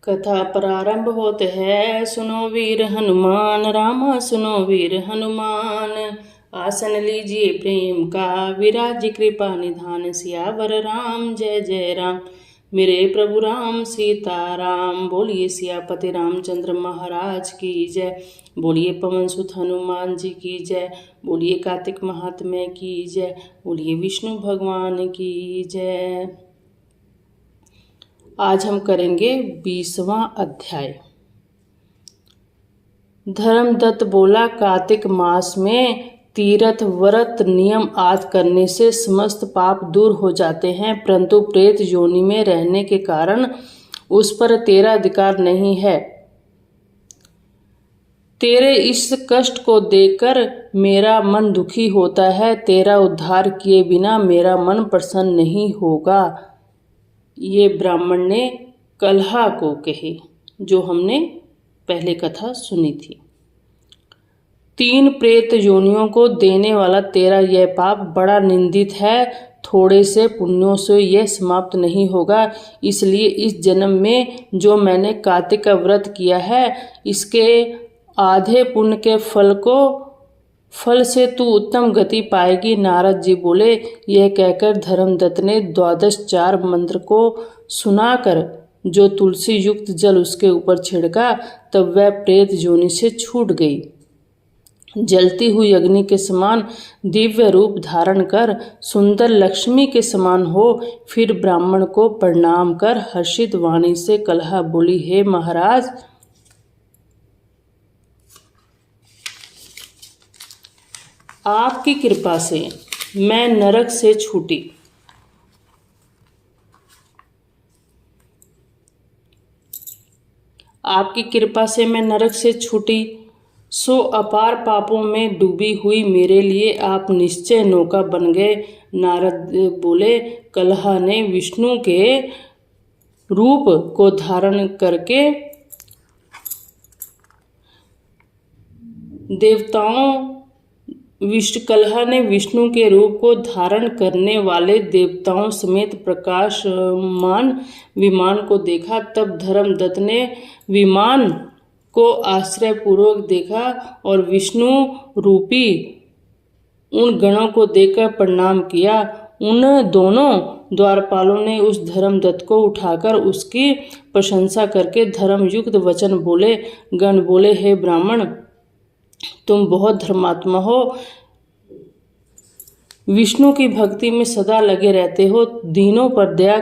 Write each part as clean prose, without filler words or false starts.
कथा प्रारंभ होते है। सुनो वीर हनुमान, रामा सुनो वीर हनुमान। आसन लीजिए प्रेम का, विराज कृपा निधान। सियावर राम जय जय राम, मेरे प्रभु राम सीताराम। बोलिए सियापति रामचंद्र महाराज की जय, बोलिए पवन सुत हनुमान जी की जय, बोलिए कार्तिक महात्म्य की जय, बोलिए विष्णु भगवान की जय। आज हम करेंगे 20वां अध्याय। धर्मदत्त बोला, कार्तिक मास में तीर्थ व्रत नियम आदि करने से समस्त पाप दूर हो जाते हैं, परंतु प्रेत योनि में रहने के कारण उस पर तेरा अधिकार नहीं है। तेरे इस कष्ट को देखकर मेरा मन दुखी होता है। तेरा उद्धार किए बिना मेरा मन प्रसन्न नहीं होगा। ये ब्राह्मण ने कलहा को कहे, जो हमने पहले कथा सुनी थी। 3 प्रेत योनियों को देने वाला तेरा यह पाप बड़ा निंदित है। थोड़े से पुण्यों से यह समाप्त नहीं होगा। इसलिए इस जन्म में जो मैंने कार्तिक का व्रत किया है, इसके आधे पुण्य के फल से तू उत्तम गति पाएगी। नारद जी बोले। यह कहकर धर्मदत्त ने 12 मंत्र को सुनाकर जो तुलसी युक्त जल उसके ऊपर छिड़का, तब वह प्रेत योनि से छूट गई। जलती हुई अग्नि के समान दिव्य रूप धारण कर सुंदर लक्ष्मी के समान हो। फिर ब्राह्मण को प्रणाम कर हर्षित वाणी से कलहा बोली, हे महाराज, आपकी कृपा से मैं नरक से छूटी। आपकी कृपा से मैं नरक से छूटी, सो अपार पापों में डूबी हुई मेरे लिए आप निश्चय नौका बन गए। नारद बोले। कलहा ने विष्णु के रूप को धारण करके कलहा ने विष्णु के रूप को धारण करने वाले देवताओं समेत प्रकाशमान विमान को देखा। तब धर्मदत्त ने विमान को आश्चर्य पूर्वक देखा और विष्णु रूपी उन गणों को देखकर प्रणाम किया। उन दोनों द्वारपालों ने उस धर्मदत्त को उठाकर उसकी प्रशंसा करके धर्मयुक्त वचन बोले। गण बोले, हे ब्राह्मण, तुम बहुत धर्मात्मा हो, विष्णु की भक्ति में सदा लगे रहते हो, दीनों पर दया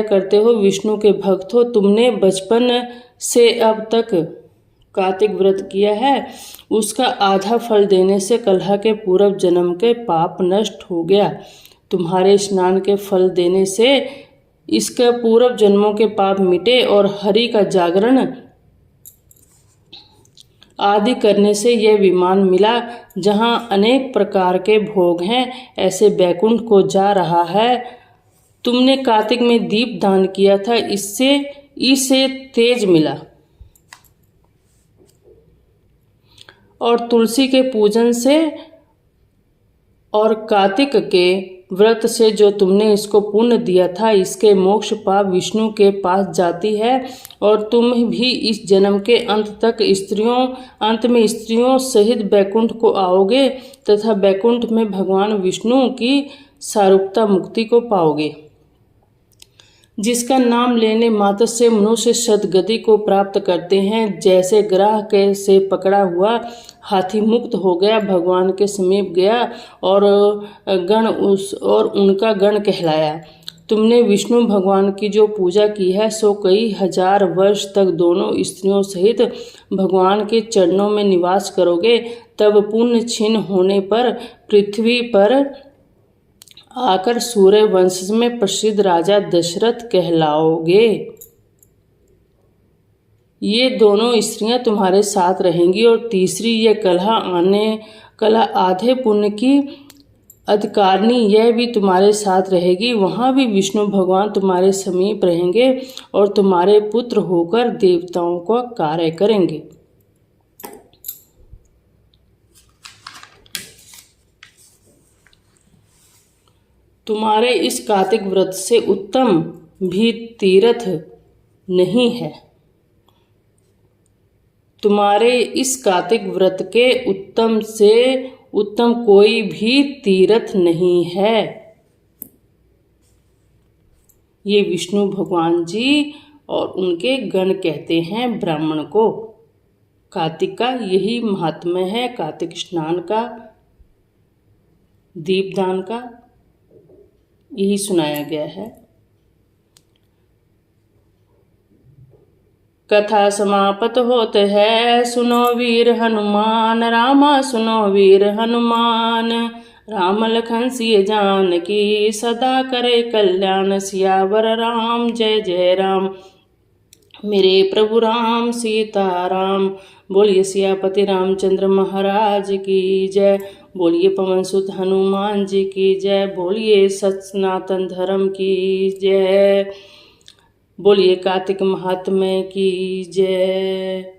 करते हो, विष्णु के भक्त हो। तुमने बचपन से अब तक कार्तिक व्रत किया है, उसका आधा फल देने से कलहा के पूर्व जन्म के पाप नष्ट हो गया। तुम्हारे स्नान के फल देने से इसके पूर्व जन्मों के पाप मिटे और हरि का जागरण आदि करने से यह विमान मिला, जहाँ अनेक प्रकार के भोग हैं। ऐसे बैकुंठ को जा रहा है। तुमने कार्तिक में दीप दान किया था, इससे तेज मिला, और तुलसी के पूजन से और कार्तिक के व्रत से जो तुमने इसको पुण्य दिया था, इसके मोक्ष पाप विष्णु के पास जाती है। और तुम भी इस जन्म के अंत में स्त्रियों सहित बैकुंठ को आओगे तथा बैकुंठ में भगवान विष्णु की सारूपता मुक्ति को पाओगे, जिसका नाम लेने मात्र से मनुष्य सद्गति को प्राप्त करते हैं। जैसे ग्राह के से पकड़ा हुआ हाथी मुक्त हो गया, भगवान के समीप गया और उनका गण कहलाया। तुमने विष्णु भगवान की जो पूजा की है, सो कई हजार वर्ष तक दोनों स्त्रियों सहित भगवान के चरणों में निवास करोगे। तब पुण्य क्षीण होने पर पृथ्वी पर आकर सूर्य वंश में प्रसिद्ध राजा दशरथ कहलाओगे। ये दोनों स्त्रियां तुम्हारे साथ रहेंगी, और तीसरी यह कलहा आधे पुण्य की अधिकारिणी, यह भी तुम्हारे साथ रहेगी। वहाँ भी विष्णु भगवान तुम्हारे समीप रहेंगे और तुम्हारे पुत्र होकर देवताओं का कार्य करेंगे। तुम्हारे इस कार्तिक व्रत से उत्तम भी तीर्थ नहीं है। तुम्हारे इस कार्तिक व्रत के उत्तम से उत्तम कोई भी तीर्थ नहीं है। ये विष्णु भगवान जी और उनके गण कहते हैं ब्राह्मण को। कार्तिक का यही महात्म्य है, कार्तिक स्नान का, दीपदान का, यही सुनाया गया है। कथा समाप्त होत है, सुनो वीर हनुमान, रामा सुनो वीर हनुमान। राम लखन सिय जानकी, सदा करे कल्याण। सियावर राम जय जय राम, मेरे प्रभु राम सीताराम। बोलिए सियापति रामचंद्र महाराज की जय। बोलिए पवन सुत हनुमान जी की जय। बोलिए सनातन धर्म की जय। बोलिए कार्तिक महात्म्य की जय।